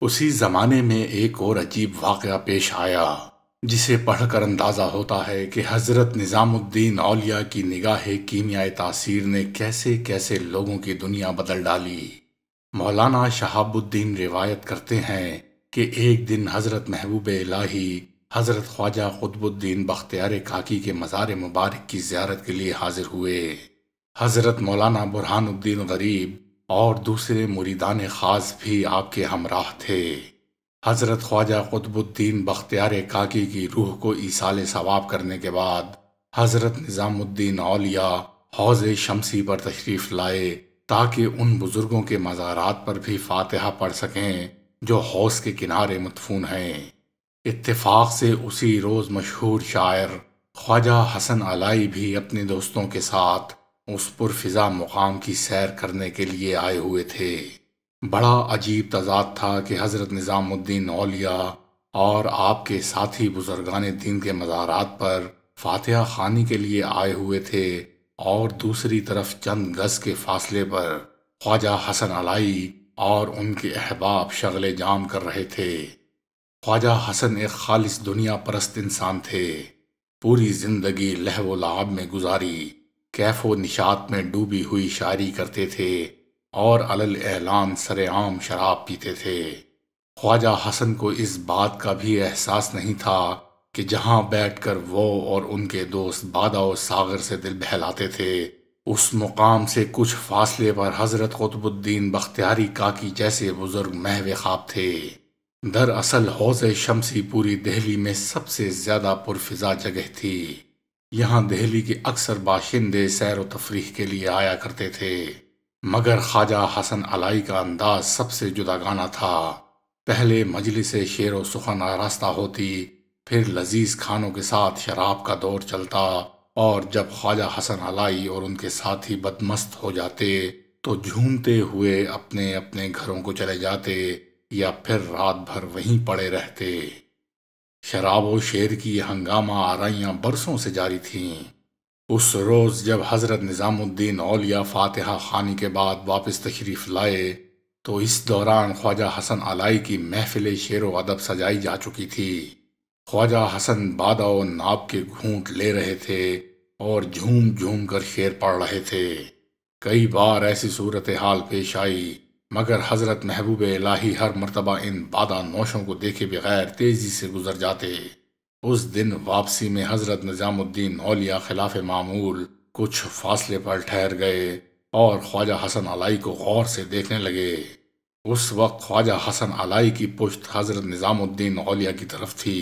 اسی زمانے میں ایک اور عجیب واقعہ پیش آیا جسے پڑھ کر اندازہ ہوتا ہے کہ حضرت نظام الدین اولیاء کی نگاہ کیمیائے تاثیر نے کیسے کیسے لوگوں کی دنیا بدل ڈالی۔ مولانا شہاب الدین روایت کرتے ہیں کہ ایک دن حضرت محبوب الہی حضرت خواجہ قطب الدین بختیار کاکی کے مزار مبارک کی زیارت کے لیے حاضر ہوئے۔ حضرت مولانا برہان الدین غریب اور دوسرے مریدان خاص بھی آپ کے ہمراہ تھے۔ حضرت خواجہ قطب الدین بختیار کاکی کی روح کو ایصال ثواب کرنے کے بعد حضرت نظام الدین اولیاء حوض شمسی پر تشریف لائے تاکہ ان بزرگوں کے مزارات پر بھی فاتحہ پڑھ سکیں جو حوض کے کنارے مدفون ہیں۔ اتفاق سے اسی روز مشہور شاعر خواجہ حسن علائی بھی اپنے دوستوں کے ساتھ اس پرفضا مقام کی سیر کرنے کے لیے آئے ہوئے تھے۔ بڑا عجیب تضاد تھا کہ حضرت نظام الدین اولیاء اور آپ کے ساتھی بزرگان دین کے مزارات پر فاتحہ خوانی کے لیے آئے ہوئے تھے اور دوسری طرف چند گز کے فاصلے پر خواجہ حسن علائی اور ان کے احباب شغل جام کر رہے تھے۔ خواجہ حسن ایک خالص دنیا پرست انسان تھے۔ پوری زندگی لہو و لعب میں گزاری، کیف و نشاط میں ڈوبی ہوئی شاعری کرتے تھے اور علل اعلان سر عام شراب پیتے تھے۔ خواجہ حسن کو اس بات کا بھی احساس نہیں تھا کہ جہاں بیٹھ کر وہ اور ان کے دوست بادہ و ساغر سے دل بہلاتے تھے، اس مقام سے کچھ فاصلے پر حضرت قطب الدین بختیاری کاکی جیسے بزرگ محو خواب تھے۔ دراصل حوض شمسی پوری دہلی میں سب سے زیادہ پرفضا جگہ تھی۔ یہاں دہلی کے اکثر باشندے سیر و تفریح کے لیے آیا کرتے تھے، مگر خواجہ حسن علائی کا انداز سب سے جداگانہ تھا۔ پہلے مجلس شعر و سخن آراستہ ہوتی، پھر لذیذ کھانوں کے ساتھ شراب کا دور چلتا، اور جب خواجہ حسن علائی اور ان کے ساتھی بدمست ہو جاتے تو جھومتے ہوئے اپنے اپنے گھروں کو چلے جاتے یا پھر رات بھر وہیں پڑے رہتے۔ شراب و شعر کی یہ ہنگامہ آرائیاں برسوں سے جاری تھیں۔ اس روز جب حضرت نظام الدین اولیاء فاتحہ خوانی کے بعد واپس تشریف لائے تو اس دوران خواجہ حسن علائی کی محفل شعر و ادب سجائی جا چکی تھی۔ خواجہ حسن بادہ و ناب کے گھونٹ لے رہے تھے اور جھوم جھوم کر شعر پڑھ رہے تھے۔ کئی بار ایسی صورتحال پیش آئی، مگر حضرت محبوب الہی ہر مرتبہ ان بادہ نوشوں کو دیکھے بغیر تیزی سے گزر جاتے۔ اس دن واپسی میں حضرت نظام الدین اولیاء خلاف معمول کچھ فاصلے پر ٹھہر گئے اور خواجہ حسن علائی کو غور سے دیکھنے لگے۔ اس وقت خواجہ حسن علائی کی پشت حضرت نظام الدین اولیاء کی طرف تھی،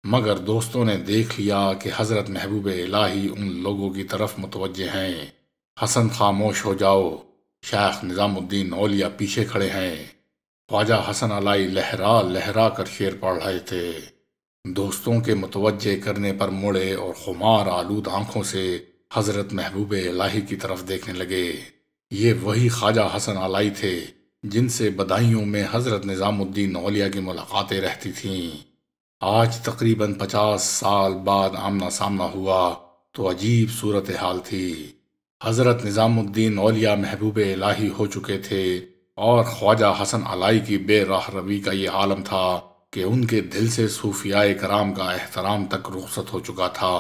مگر دوستوں نے دیکھ لیا کہ حضرت محبوب الہی ان لوگوں کی طرف متوجہ ہیں۔ حسن خاموش ہو جاؤ، شیخ نظام الدین اولیاء پیچھے کھڑے ہیں۔ خواجہ حسن علائی لہرا لہرا کر شعر پڑھ رہے تھے۔ دوستوں کے متوجہ کرنے پر مڑے اور خمار آلود آنکھوں سے حضرت محبوب الہی کی طرف دیکھنے لگے۔ یہ وہی خواجہ حسن علائی تھے جن سے بدایوں میں حضرت نظام الدین اولیاء کی ملاقاتیں رہتی تھیں۔ آج تقریباً 50 سال بعد آمنا سامنا ہوا تو عجیب صورتحال تھی۔ حضرت نظام الدین اولیاء محبوب الہی ہو چکے تھے اور خواجہ حسن علائی کی بے راہ روی کا یہ عالم تھا کہ ان کے دل سے صوفیاء کرام کا احترام تک رخصت ہو چکا تھا۔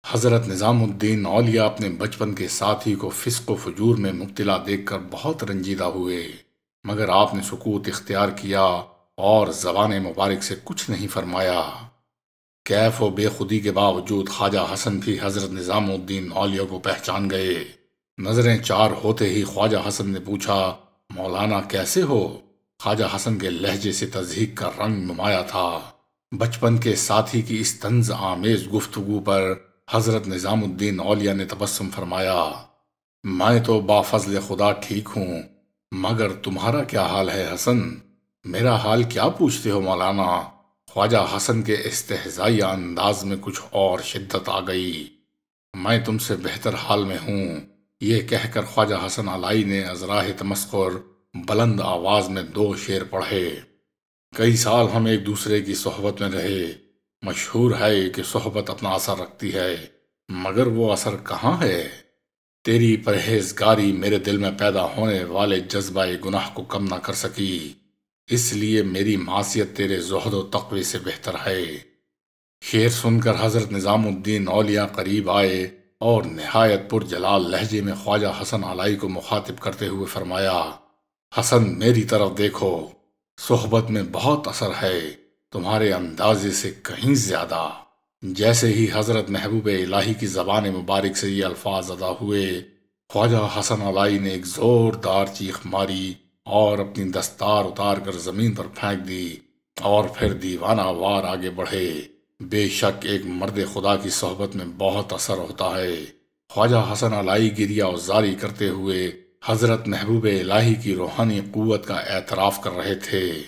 حضرت نظام الدین اولیاء اپنے بچپن کے ساتھی کو فسق و فجور میں مبتلا دیکھ کر بہت رنجیدہ ہوئے، مگر آپ نے سکوت اختیار کیا اور زبان مبارک سے کچھ نہیں فرمایا۔ کیف و بے خودی کے باوجود خواجہ حسن بھی حضرت نظام الدین اولیاء کو پہچان گئے۔ نظریں چار ہوتے ہی خواجہ حسن نے پوچھا، مولانا کیسے ہو؟ خواجہ حسن کے لہجے سے تضحیک کا رنگ نمایاں تھا۔ بچپن کے ساتھی کی اس طنز آمیز گفتگو پر حضرت نظام الدین اولیاء نے تبسم فرمایا، میں تو بافضل خدا ٹھیک ہوں، مگر تمہارا کیا حال ہے حسن؟ میرا حال کیا پوچھتے ہو مولانا؟ خواجہ حسن کے استہزائیہ انداز میں کچھ اور شدت آ گئی۔ میں تم سے بہتر حال میں ہوں، یہ کہہ کر خواجہ حسن علائی نے ازراہ تمسخر بلند آواز میں 2 شعر پڑھے۔ کئی سال ہم ایک دوسرے کی صحبت میں رہے، مشہور ہے کہ صحبت اپنا اثر رکھتی ہے، مگر وہ اثر کہاں ہے؟ تیری پرہیزگاری میرے دل میں پیدا ہونے والے جذبہ گناہ کو کم نہ کر سکی۔ اس لیے میری معصیت تیرے زہد و تقوی سے بہتر ہے۔ شعر سن کر حضرت نظام الدین اولیاء قریب آئے اور نہایت پر جلال لہجے میں خواجہ حسن علائی کو مخاطب کرتے ہوئے فرمایا، حسن میری طرف دیکھو، صحبت میں بہت اثر ہے، تمہارے اندازے سے کہیں زیادہ۔ جیسے ہی حضرت محبوب الہی کی زبان مبارک سے یہ الفاظ ادا ہوئے، خواجہ حسن علائی نے ایک زوردار چیخ ماری اور اپنی دستار اتار کر زمین پر پھینک دی اور پھر دیوانہ وار آگے بڑھے۔ بے شک ایک مرد خدا کی صحبت میں بہت اثر ہوتا ہے۔ خواجہ حسن علائی گریہ وزاری کرتے ہوئے حضرت محبوب الہی کی روحانی قوت کا اعتراف کر رہے تھے۔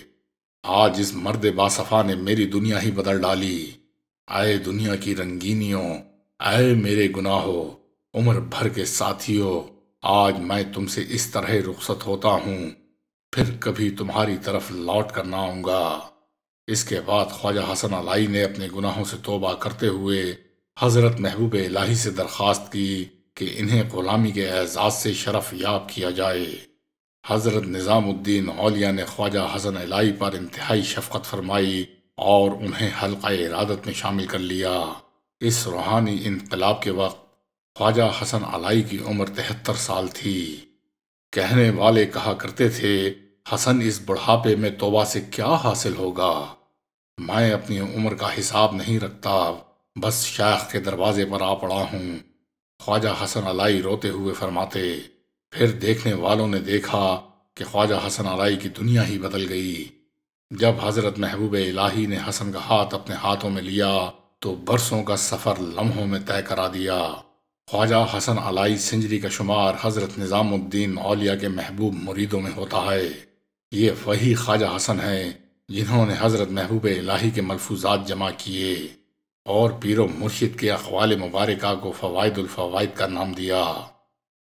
آج اس مرد باصفا نے میری دنیا ہی بدل ڈالی۔ اے دنیا کی رنگینیوں، اے میرے گناہوں، عمر بھر کے ساتھیوں، آج میں تم سے اس طرح رخصت ہوتا ہوں، پھر کبھی تمہاری طرف لوٹ کر نہ آؤں گا۔ اس کے بعد خواجہ حسن علائی نے اپنے گناہوں سے توبہ کرتے ہوئے حضرت محبوب الہی سے درخواست کی کہ انہیں غلامی کے اعزاز سے شرف یاب کیا جائے۔ حضرت نظام الدین اولیاء نے خواجہ حسن علائی پر انتہائی شفقت فرمائی اور انہیں حلقہ ارادت میں شامل کر لیا۔ اس روحانی انقلاب کے وقت خواجہ حسن علائی کی عمر 73 سال تھی۔ کہنے والے کہا کرتے تھے، حسن اس بڑھاپے میں توبہ سے کیا حاصل ہوگا؟ میں اپنی عمر کا حساب نہیں رکھتا، بس شیخ کے دروازے پر آ پڑا ہوں۔ خواجہ حسن علائی روتے ہوئے فرماتے، پھر دیکھنے والوں نے دیکھا کہ خواجہ حسن علائی کی دنیا ہی بدل گئی۔ جب حضرت محبوب الہی نے حسن کا ہاتھ اپنے ہاتھوں میں لیا تو برسوں کا سفر لمحوں میں طے کرا دیا۔ خواجہ حسن علائی سنجری کا شمار حضرت نظام الدین اولیاء کے محبوب مریدوں میں ہوتا ہے۔ یہ وہی خواجہ حسن ہیں جنہوں نے حضرت محبوب الہی کے ملفوظات جمع کیے اور پیر و مرشد کے اقوال مبارکہ کو فوائد الفوائد کا نام دیا۔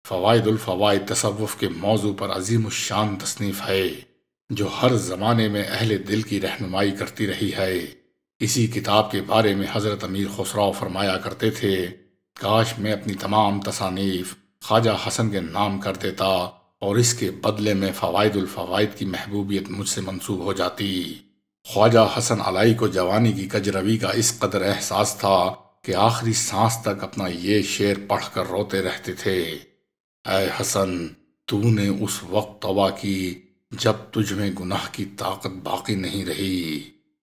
فوائد الفوائد تصوف کے موضوع پر عظیم الشان تصنیف ہے جو ہر زمانے میں اہل دل کی رہنمائی کرتی رہی ہے۔ اسی کتاب کے بارے میں حضرت امیر خسرو فرمایا کرتے تھے، کاش میں اپنی تمام تصانیف خواجہ حسن کے نام کر دیتا اور اس کے بدلے میں فوائد الفوائد کی محبوبیت مجھ سے منسوب ہو جاتی۔ خواجہ حسن علائی کو جوانی کی کجروی کا اس قدر احساس تھا کہ آخری سانس تک اپنا یہ شعر پڑھ کر روتے رہتے تھے، اے حسن تو نے اس وقت توبہ کی جب تجھ میں گناہ کی طاقت باقی نہیں رہی۔